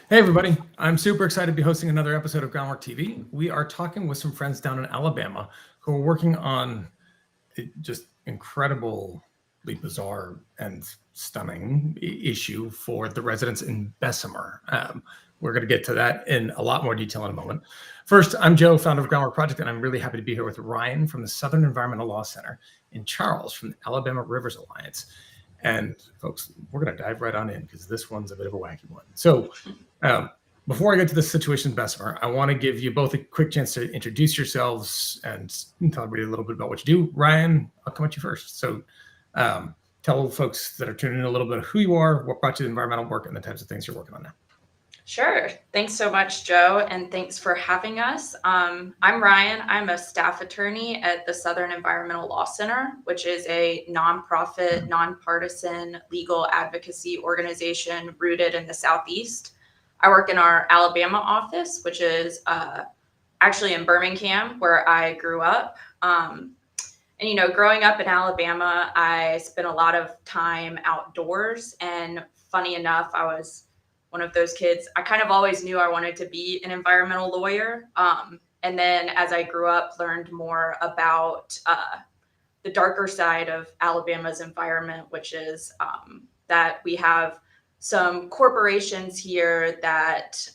Hey, everybody. I'm super excited to be hosting another episode of Groundwork TV. We are talking with some friends down in Alabama who are working on a just incredibly bizarre and stunning issue for the residents in Bessemer. We're going to get to that in a lot more detail in a moment. First, I'm Joe, founder of Groundwork Project, and I'm really happy to be here with Ryan from the Southern Environmental Law Center and Charles from the Alabama Rivers Alliance. And folks, we're going to dive right on in because this one's a bit of a wacky one. So before I get to the situation in Bessemer, I want to give you both a quick chance to introduce yourselves and tell everybody a little bit about what you do. Ryan, I'll come at you first. So tell folks that are tuning in a little bit of who you are, what brought you to environmental work, and the types of things you're working on now. Sure. Thanks so much, Joe, and thanks for having us. I'm Ryan. I'm a staff attorney at the Southern Environmental Law Center, which is a nonprofit, nonpartisan legal advocacy organization rooted in the Southeast. I work in our Alabama office, which is actually in Birmingham, where I grew up. Growing up in Alabama, I spent a lot of time outdoors, and funny enough, I was one of those kids. I kind of always knew I wanted to be an environmental lawyer. And then as I grew up, learned more about the darker side of Alabama's environment, which is that we have some corporations here that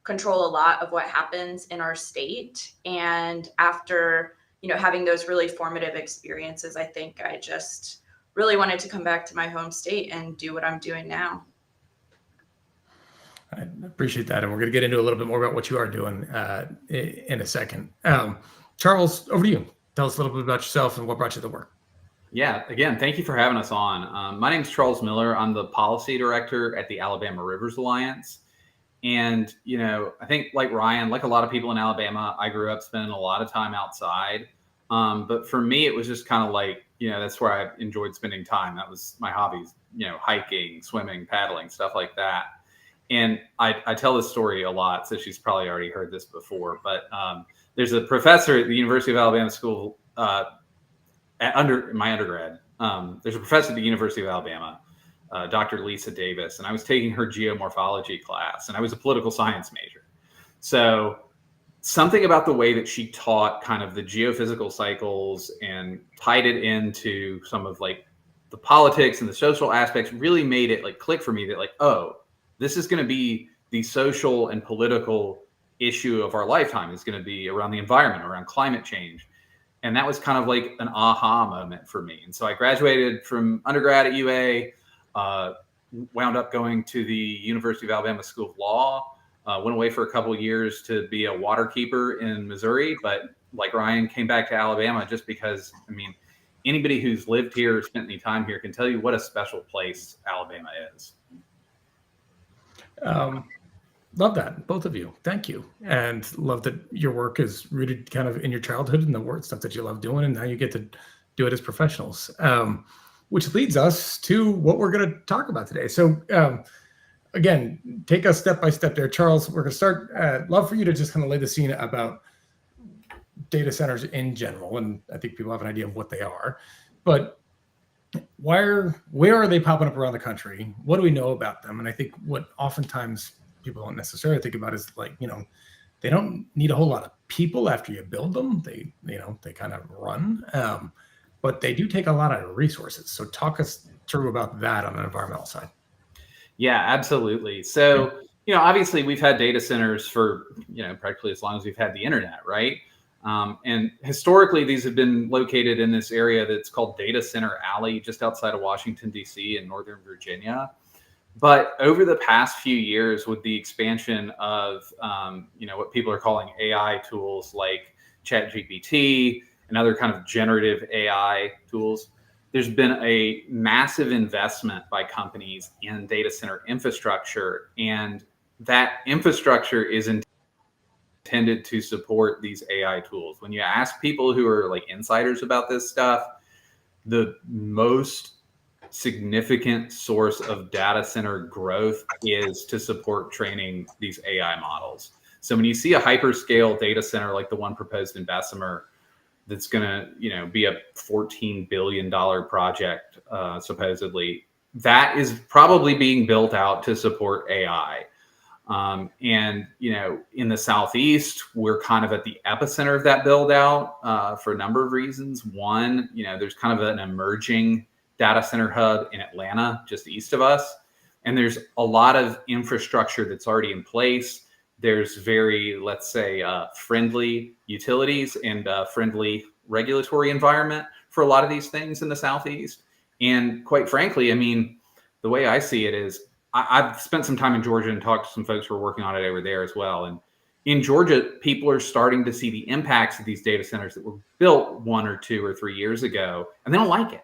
control a lot of what happens in our state. And after, having those really formative experiences, I think I just really wanted to come back to my home state and do what I'm doing now. I appreciate that. And we're going to get into a little bit more about what you are doing in a second. Charles, over to you. Tell us a little bit about yourself and what brought you to the work. Yeah, again, thank you for having us on. My name is Charles Miller. I'm the policy director at the Alabama Rivers Alliance. And, I think like Ryan, like a lot of people in Alabama, I grew up spending a lot of time outside. But for me, it was just kind of like, that's where I enjoyed spending time. That was my hobbies, hiking, swimming, paddling, stuff like that. And I tell this story a lot, so she's probably already heard this before. But there's a professor at the University of Alabama School in my undergrad. There's a professor at the University of Alabama, Dr. Lisa Davis, and I was taking her geomorphology class, and I was a political science major. So something about the way that she taught kind of the geophysical cycles and tied it into some of like the politics and the social aspects really made it like click for me that like, oh, this is going to be the social and political issue of our lifetime. Is going to be around the environment, around climate change. And that was kind of like an aha moment for me. And so I graduated from undergrad at UA, wound up going to the University of Alabama School of Law, went away for a couple of years to be a water keeper in Missouri. But like Ryan, came back to Alabama just because, anybody who's lived here or spent any time here can tell you what a special place Alabama is. Love that, both of you. Thank you. And love that your work is rooted kind of in your childhood and the work stuff that you love doing, and now you get to do it as professionals. Which leads us to what we're going to talk about today. So again, take us step by step there. Charles, we're going to start. Love for you to just kind of lay the scene about data centers in general. And I think people have an idea of what they are. But where are they popping up around the country? What do we know about them? And I think what oftentimes people don't necessarily think about is like, they don't need a whole lot of people after you build them. They kind of run, but they do take a lot of resources. So talk us through about that on the environmental side. Yeah, absolutely. So, obviously we've had data centers for, practically as long as we've had the internet, right? And historically, these have been located in this area that's called Data Center Alley, just outside of Washington, D.C. in Northern Virginia. But over the past few years, with the expansion of, what people are calling AI tools like ChatGPT and other kind of generative AI tools, there's been a massive investment by companies in data center infrastructure. And that infrastructure is intended to support these AI tools. When you ask people who are like insiders about this stuff, the most significant source of data center growth is to support training these AI models. So when you see a hyperscale data center like the one proposed in Bessemer, that's going to, be a $14 billion project, supposedly, that is probably being built out to support AI. And, you know, in the Southeast, we're kind of at the epicenter of that build out for a number of reasons. One, you know, there's kind of an emerging data center hub in Atlanta, just east of us. And there's a lot of infrastructure that's already in place. There's very, let's say, friendly utilities and friendly regulatory environment for a lot of these things in the Southeast. And quite frankly, I mean, the way I see it is I've spent some time in Georgia and talked to some folks who are working on it over there as well. And in Georgia, people are starting to see the impacts of these data centers that were built 1 or 2 or 3 years ago, and they don't like it.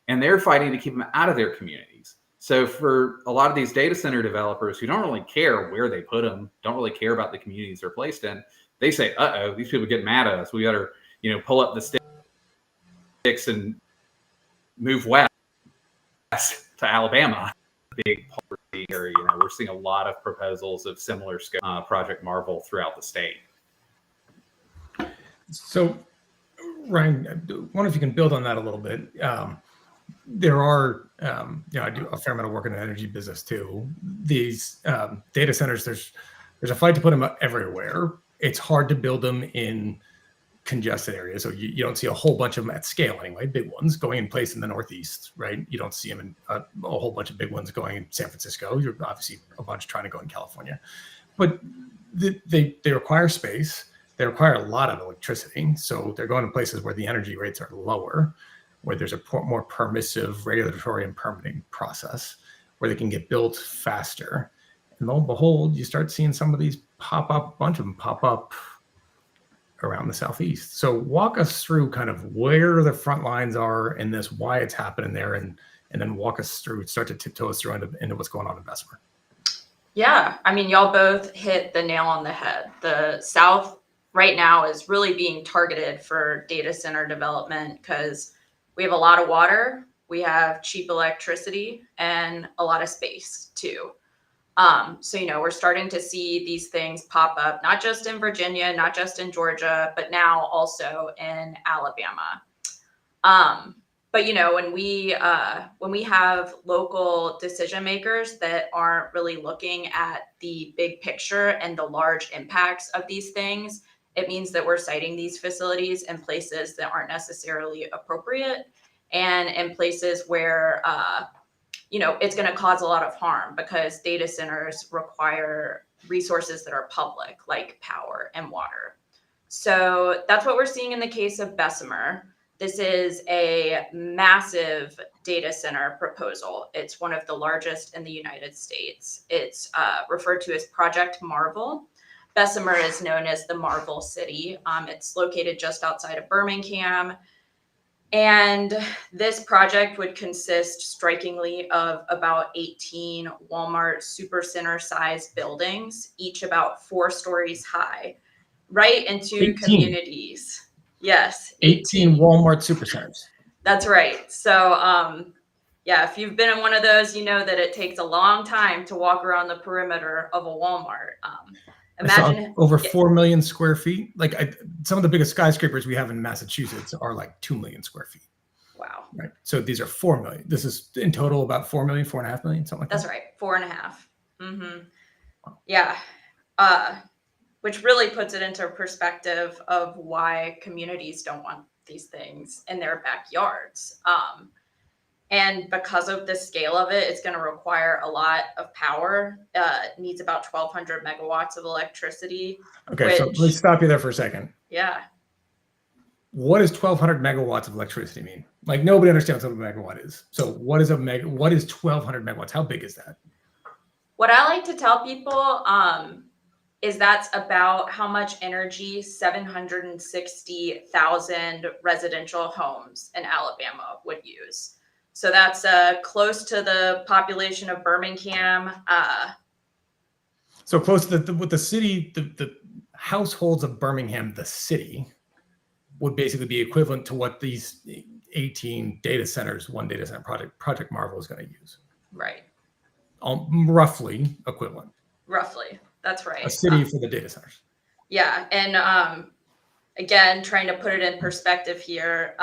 And they're fighting to keep them out of their communities. So for a lot of these data center developers who don't really care where they put them, don't really care about the communities they're placed in, they say, uh-oh, these people get mad at us. We got to, you know, pull up the sticks and move west to Alabama. Big poverty area. You know, we're seeing a lot of proposals of similar scope, Project Marvel throughout the state. So, Ryan, I wonder if you can build on that a little bit. There are, you know, I do a fair amount of work in the energy business too. These data centers, there's a fight to put them everywhere. It's hard to build them in congested areas. So you don't see a whole bunch of them at scale anyway, big ones going in place in the Northeast, right? You don't see them in a whole bunch of big ones going in San Francisco. You're obviously a bunch trying to go in California. But they require space. They require a lot of electricity. So they're going to places where the energy rates are lower, where there's a more permissive regulatory and permitting process, where they can get built faster. And lo and behold, you start seeing some of these pop up, a bunch of them pop up around the Southeast. So walk us through kind of where the front lines are in this, why it's happening there, and then walk us through, start to tiptoe us through into what's going on in Bessemer. Yeah, I mean, y'all both hit the nail on the head. The South right now is really being targeted for data center development because we have a lot of water, we have cheap electricity, and a lot of space too. So, you know, we're starting to see these things pop up, not just in Virginia, not just in Georgia, but now also in Alabama. But, you know, when we have local decision makers that aren't really looking at the big picture and the large impacts of these things, it means that we're siting these facilities in places that aren't necessarily appropriate and in places where, you know, it's going to cause a lot of harm because data centers require resources that are public, like power and water. So that's what we're seeing in the case of Bessemer. This is a massive data center proposal. It's one of the largest in the United States. It's referred to as Project Marvel. Bessemer is known as the Marvel City. It's located just outside of Birmingham. And this project would consist strikingly of about 18 Walmart supercenter sized buildings, each about 4 stories high, right into 18. communities. Yes. 18 Walmart supercenters. That's right. So, yeah, if you've been in one of those, you know that it takes a long time to walk around the perimeter of a Walmart. Imagine over 4 million square feet. Like some of the biggest skyscrapers we have in Massachusetts are like 2 million square feet. Wow. Right. So these are 4 million. This is in total about 4 million, 4.5 million, something like that. That's right. 4.5. Mm-hmm. Yeah. Which really puts it into perspective of why communities don't want these things in their backyards. And because of the scale of it, it's going to require a lot of power. It needs about 1,200 megawatts of electricity. Okay, so let's stop you there for a second. Yeah. What does 1,200 megawatts of electricity mean? Like nobody understands what a megawatt is. So what is what is 1,200 megawatts? How big is that? What I like to tell people is that's about how much energy 760,000 residential homes in Alabama would use. So that's close to the population of Birmingham. So close to with the city, the households of Birmingham, the city, would basically be equivalent to what these 18 data centers, one data center Project Marvel is going to use. Right. Roughly equivalent. Roughly. That's right. A city for the data centers. Yeah. And again, trying to put it in perspective here,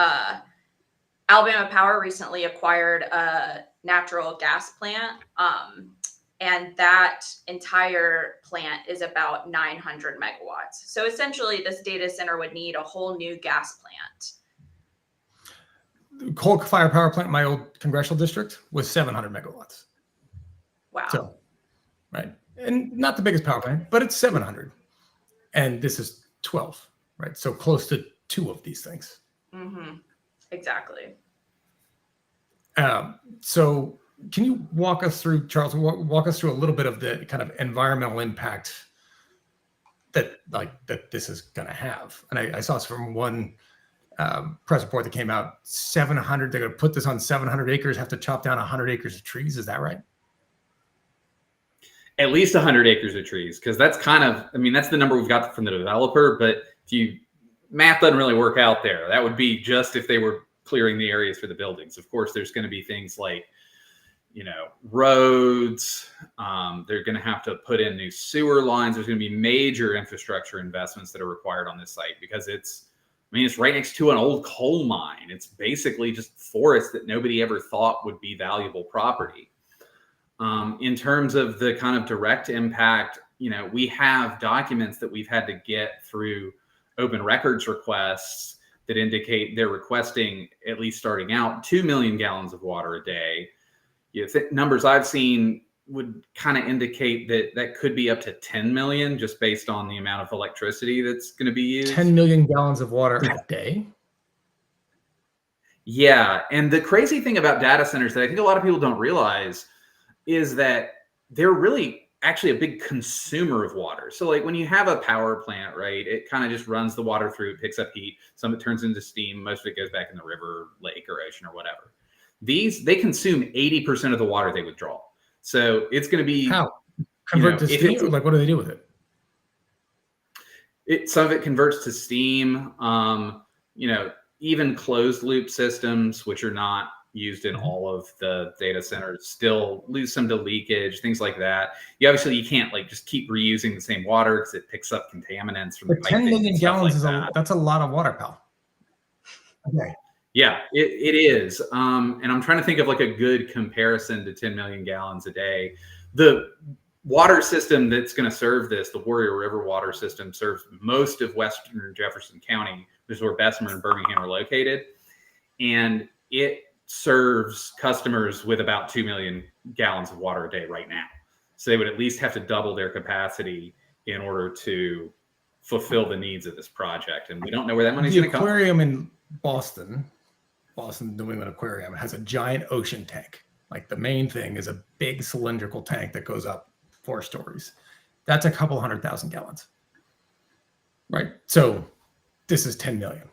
Alabama Power recently acquired a natural gas plant And that entire plant is about 900 megawatts. So essentially, this data center would need a whole new gas plant. The coal-fired power plant in my old congressional district was 700 megawatts. Wow. So, right. And not the biggest power plant, but it's 700. And this is 12, right? So close to 2 of these things. Mm-hmm. Exactly. So can you walk us through, Charles, walk us through a little bit of the kind of environmental impact that this is going to have? And I saw this from one press report that came out, 700, they're going to put this on 700 acres, have to chop down 100 acres of trees. Is that right? At least 100 acres of trees, because that's kind of, I mean, that's the number we've got from the developer, but math doesn't really work out there. That would be just if they were clearing the areas for the buildings. Of course, there's going to be things like, roads. They're going to have to put in new sewer lines. There's going to be major infrastructure investments that are required on this site because it's right next to an old coal mine. It's basically just forest that nobody ever thought would be valuable property. In terms of the kind of direct impact, we have documents that we've had to get through open records requests that indicate they're requesting, at least starting out, 2 million gallons of water a day. Numbers I've seen would kind of indicate that could be up to 10 million just based on the amount of electricity that's going to be used. 10 million gallons of water a day? Yeah. And the crazy thing about data centers that I think a lot of people don't realize is that they're really actually a big consumer of water. So like when you have a power plant, right, it kind of just runs the water through, it picks up heat, some of it turns into steam, most of it goes back in the river, lake, or ocean, or whatever. They consume 80% of the water they withdraw. So it's going to be how convert to steam. Like, what do they do with it? Some of it converts to steam. Even closed loop systems, which are not used in all of the data centers, still lose some to leakage, things like that. You can't just keep reusing the same water because it picks up contaminants from the 10 million gallons that's a lot of water, pal. Okay. Yeah, it is. And I'm trying to think of a good comparison to 10 million gallons a day. The water system that's going to serve this, the Warrior River water system, serves most of western Jefferson County, which is where Bessemer and Birmingham are located. And it serves customers with about 2 million gallons of water a day right now. So they would at least have to double their capacity in order to fulfill the needs of this project. And we don't know where that money's going to come from. The aquarium in Boston New England Aquarium has a giant ocean tank. Like the main thing is a big cylindrical tank that goes up 4 stories. That's a couple 100,000 gallons, right? So this is 10 million.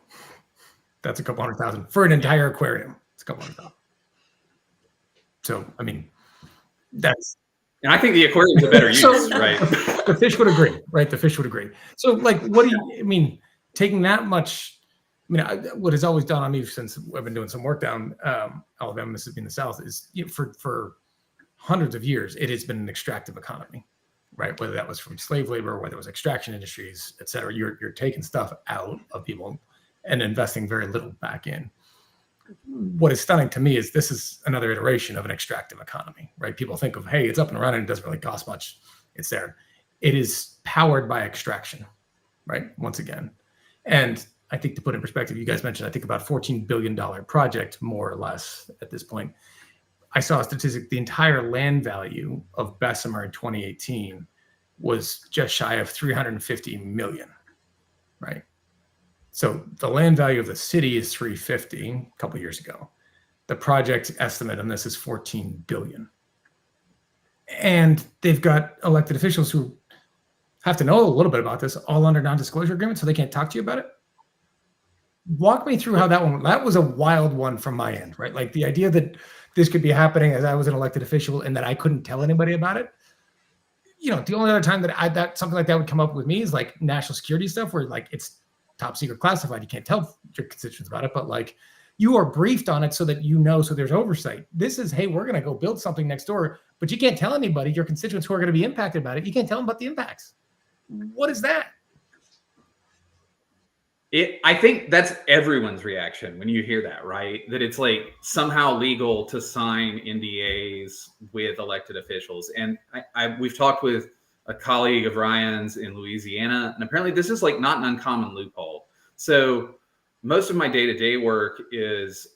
That's a couple 100,000 for an entire aquarium. It's a couple 100,000. So, I mean, that's. And I think the aquarium is a better use, right? The fish would agree, right? The fish would agree. So, taking that much, what has always dawned on me since I've been doing some work down Alabama, Mississippi, and the South is for hundreds of years, it has been an extractive economy, right? Whether that was from slave labor, whether it was extraction industries, et cetera, you're taking stuff out of people and investing very little back in. What is stunning to me is this is another iteration of an extractive economy, right? People think of, hey, it's up and running, it doesn't really cost much, it's there. It is powered by extraction, right? Once again. And I think to put in perspective, you guys mentioned, I think about $14 billion project, more or less at this point. I saw a statistic, the entire land value of Bessemer in 2018 was just shy of 350 million, right? So the land value of the city is 350 a couple of years ago. The project estimate on this is 14 billion. And they've got elected officials who have to know a little bit about this, all under non-disclosure agreement, so they can't talk to you about it. Walk me through how that was a wild one from my end, right? Like the idea that this could be happening as I was an elected official and that I couldn't tell anybody about it. The only other time that something like that would come up with me is like national security stuff where like it's top secret classified. You can't tell your constituents about it, but like you are briefed on it so that so there's oversight. This is, hey, we're going to go build something next door, but you can't tell anybody, your constituents who are going to be impacted about it. You can't tell them about the impacts. What is that? I think that's everyone's reaction when you hear that, right? That it's like somehow legal to sign NDAs with elected officials. And we've talked with a colleague of Ryan's in Louisiana, and apparently this is like not an uncommon loophole. So most of my day-to-day work is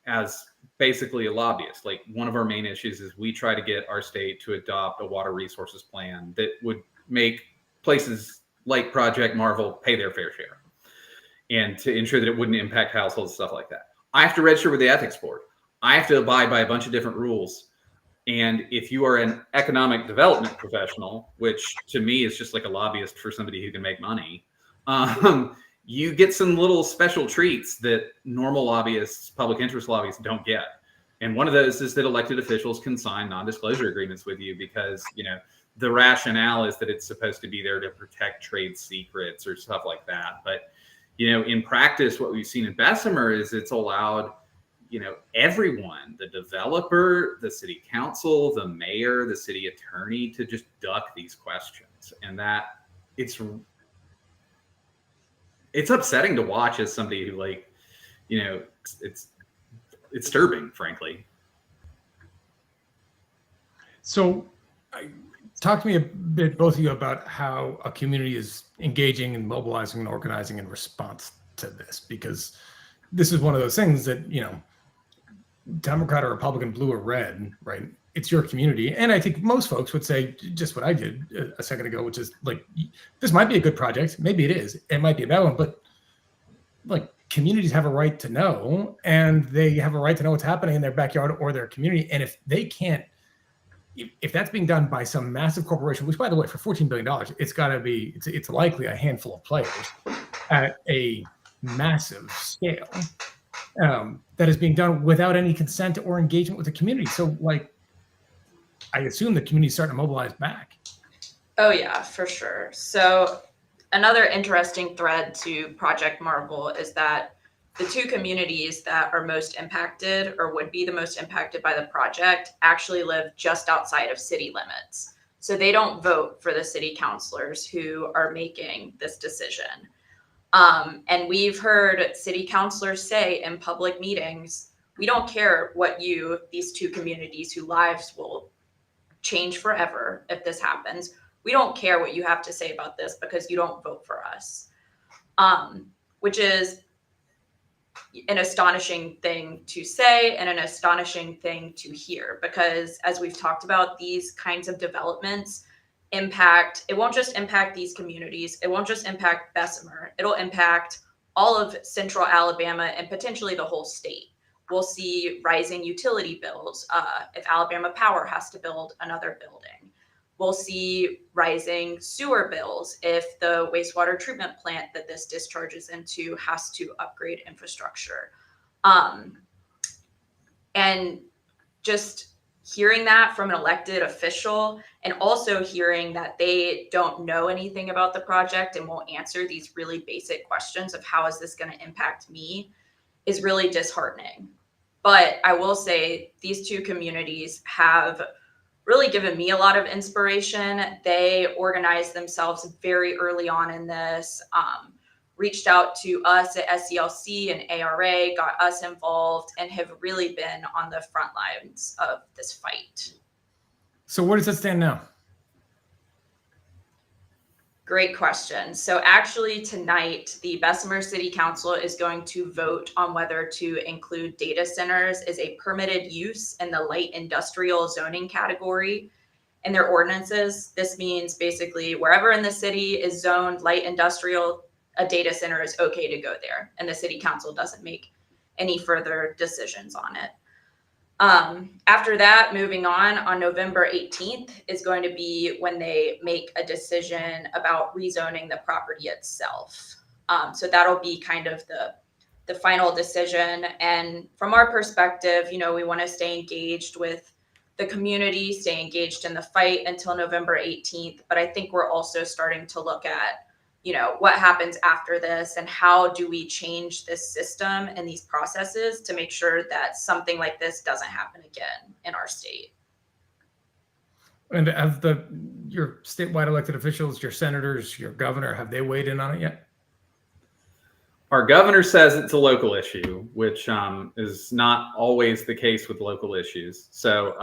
as basically a lobbyist. Like one of our main issues is we try to get our state to adopt a water resources plan that would make places like Project Marvel pay their fair share, and to ensure that it wouldn't impact households, stuff like that. I have to register with the ethics board. I have to abide by a bunch of different rules. And if you are an economic development professional, which to me is just like a lobbyist for somebody who can make money, you get some little special treats that normal lobbyists, public interest lobbyists, don't get. And one of those is that elected officials can sign non-disclosure agreements with you because, the rationale is that it's supposed to be there to protect trade secrets or stuff like that. But in practice, what we've seen in Bessemer is it's allowed, everyone, the developer, the city council, the mayor, the city attorney, to just duck these questions. And that it's upsetting to watch as somebody who it's disturbing, frankly. So talk to me a bit, both of you, about how a community is engaging and mobilizing and organizing in response to this, because this is one of those things that, Democrat or Republican, blue or red, right? It's your community. And I think most folks would say just what I did a second ago, which is like, this might be a good project. Maybe it is. It might be a bad one, but like communities have a right to know, and they have a right to know what's happening in their backyard or their community. And if they can't, if that's being done by some massive corporation, which by the way, for $14 billion, it's likely a handful of players at a massive scale, that is being done without any consent or engagement with the community. So like, I assume the community is starting to mobilize back. Oh yeah, for sure. So another interesting thread to Project Marvel is that the two communities that are most impacted or would be the most impacted by the project actually live just outside of city limits. So they don't vote for the city councilors who are making this decision. And we've heard city councilors say in public meetings, we don't care what these two communities whose lives will change forever if this happens. We don't care what you have to say about this because you don't vote for us, which is an astonishing thing to say and an astonishing thing to hear, because as we've talked about, these kinds of developments it won't just impact these communities. It won't just impact Bessemer. It'll impact all of central Alabama and potentially the whole state. We'll see rising utility bills if Alabama Power has to build another building. We'll see rising sewer bills if the wastewater treatment plant that this discharges into has to upgrade infrastructure. And just hearing that from an elected official, and also hearing that they don't know anything about the project and won't answer these really basic questions of how is this going to impact me, is really disheartening. But I will say these two communities have really given me a lot of inspiration. They organized themselves very early on in this, reached out to us at SCLC and ARA, got us involved, and have really been on the front lines of this fight. So where does that stand now? Great question. So actually tonight, the Bessemer City Council is going to vote on whether to include data centers as a permitted use in the light industrial zoning category in their ordinances. This means basically wherever in the city is zoned light industrial, a data center is okay to go there, and the city council doesn't make any further decisions on it. After that, moving on November 18th is going to be when they make a decision about rezoning the property itself. So that'll be kind of the final decision. And from our perspective, we want to stay engaged with the community, stay engaged in the fight until November 18th. But I think we're also starting to look at what happens after this and how do we change this system and these processes to make sure that something like this doesn't happen again in our state. And have your statewide elected officials, your senators, your governor, have they weighed in on it yet? Our governor says it's a local issue, which is not always the case with local issues. So,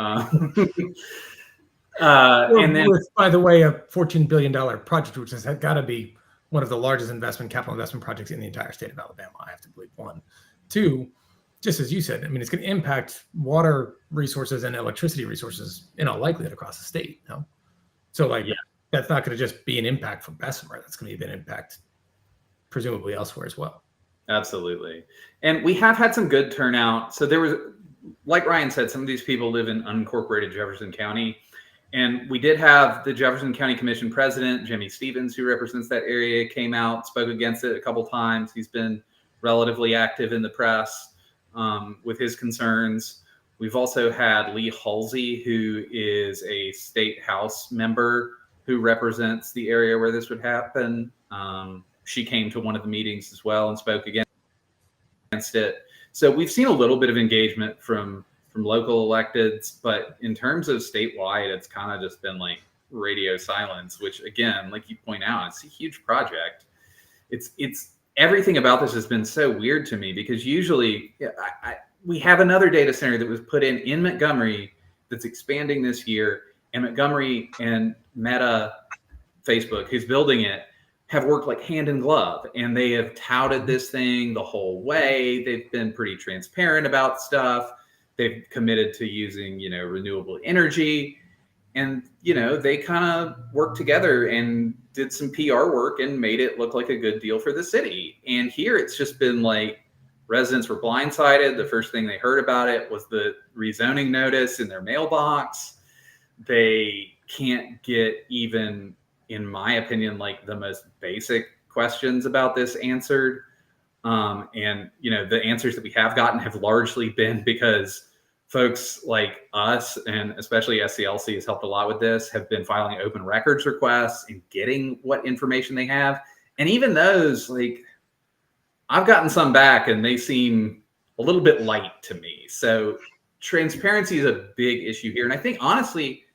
and then, with, by the way, a $14 billion project, which has got to be one of the largest capital investment projects in the entire state of Alabama. I have to believe. One, two, just as you said, I mean, it's going to impact water resources and electricity resources in all likelihood across the state. No, so like that's not going to just be an impact for Bessemer. That's going to be an impact presumably elsewhere as well. Absolutely. And we have had some good turnout. So there was, like Ryan said, some of these people live in unincorporated Jefferson County. And we did have the Jefferson County Commission president, Jimmy Stevens, who represents that area, came out, spoke against it a couple times. He's been relatively active in the press with his concerns. We've also had Lee Halsey, who is a state house member who represents the area where this would happen. She came to one of the meetings as well and spoke against it. So we've seen a little bit of engagement from local electeds, but in terms of statewide, it's kind of just been like radio silence, which again, like you point out, it's a huge project. It's everything about this has been so weird to me because usually we have another data center that was put in Montgomery that's expanding this year, and Montgomery and Meta, Facebook, who's building it, have worked like hand in glove, and they have touted this thing the whole way. They've been pretty transparent about stuff. They've committed to using, renewable energy, and, they kind of worked together and did some PR work and made it look like a good deal for the city. And here it's just been like residents were blindsided. The first thing they heard about it was the rezoning notice in their mailbox. They can't get even, in my opinion, like the most basic questions about this answered. And, the answers that we have gotten have largely been because folks like us, and especially SCLC has helped a lot with this, have been filing open records requests and getting what information they have. And even those, like, I've gotten some back and they seem a little bit light to me. So transparency is a big issue here. And I think, honestly,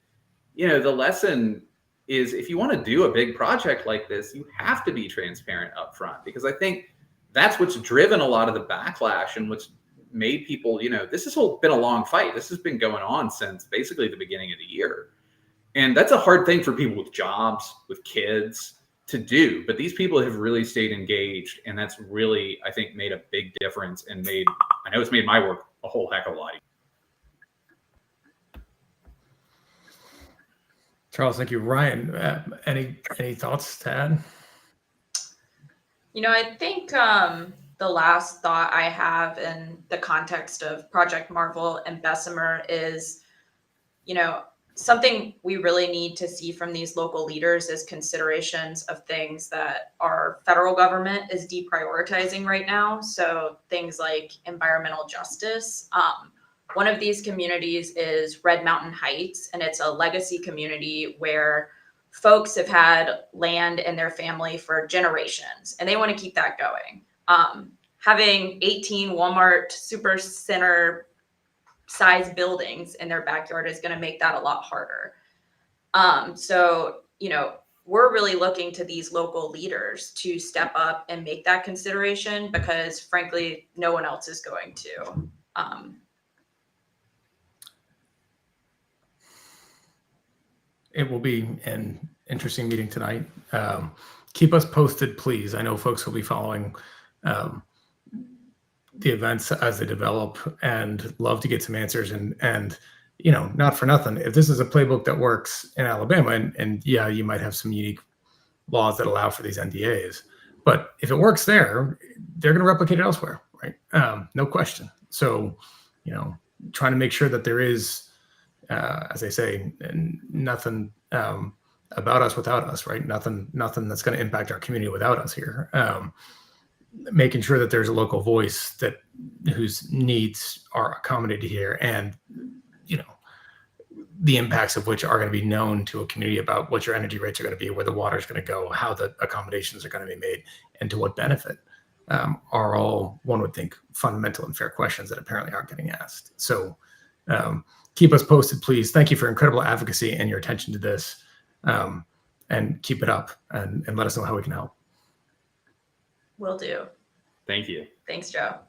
the lesson is if you want to do a big project like this, you have to be transparent up front, because I think that's what's driven a lot of the backlash and what's made people, this has been a long fight. This has been going on since basically the beginning of the year. And that's a hard thing for people with jobs, with kids to do. But these people have really stayed engaged. And that's really, I think, made a big difference and I know it's made my work a whole heck of a lot easier. Charles, thank you. Ryan, any thoughts to add? I think the last thought I have in the context of Project Marvel and Bessemer is, something we really need to see from these local leaders is considerations of things that our federal government is deprioritizing right now. So things like environmental justice. One of these communities is Red Mountain Heights, and it's a legacy community where folks have had land in their family for generations, and they want to keep that going. Having 18 Walmart Supercenter size buildings in their backyard is going to make that a lot harder. So, we're really looking to these local leaders to step up and make that consideration because, frankly, no one else is going to. It will be an interesting meeting tonight. Keep us posted, please. I know folks will be following the events as they develop and love to get some answers. And not for nothing, if this is a playbook that works in Alabama, and yeah, you might have some unique laws that allow for these NDAs, but if it works there, they're going to replicate it elsewhere, right? No question. So, trying to make sure that there is, as I say, nothing about us without us, right? Nothing that's going to impact our community without us here. Making sure that there's a local voice whose needs are accommodated here, and the impacts of which are going to be known to a community about what your energy rates are going to be, where the water is going to go, how the accommodations are going to be made, and to what benefit, are all, one would think, fundamental and fair questions that apparently aren't getting asked. So keep us posted, please. Thank you for incredible advocacy and your attention to this, and keep it up, and let us know how we can help. Will do. Thank you. Thanks, Joe.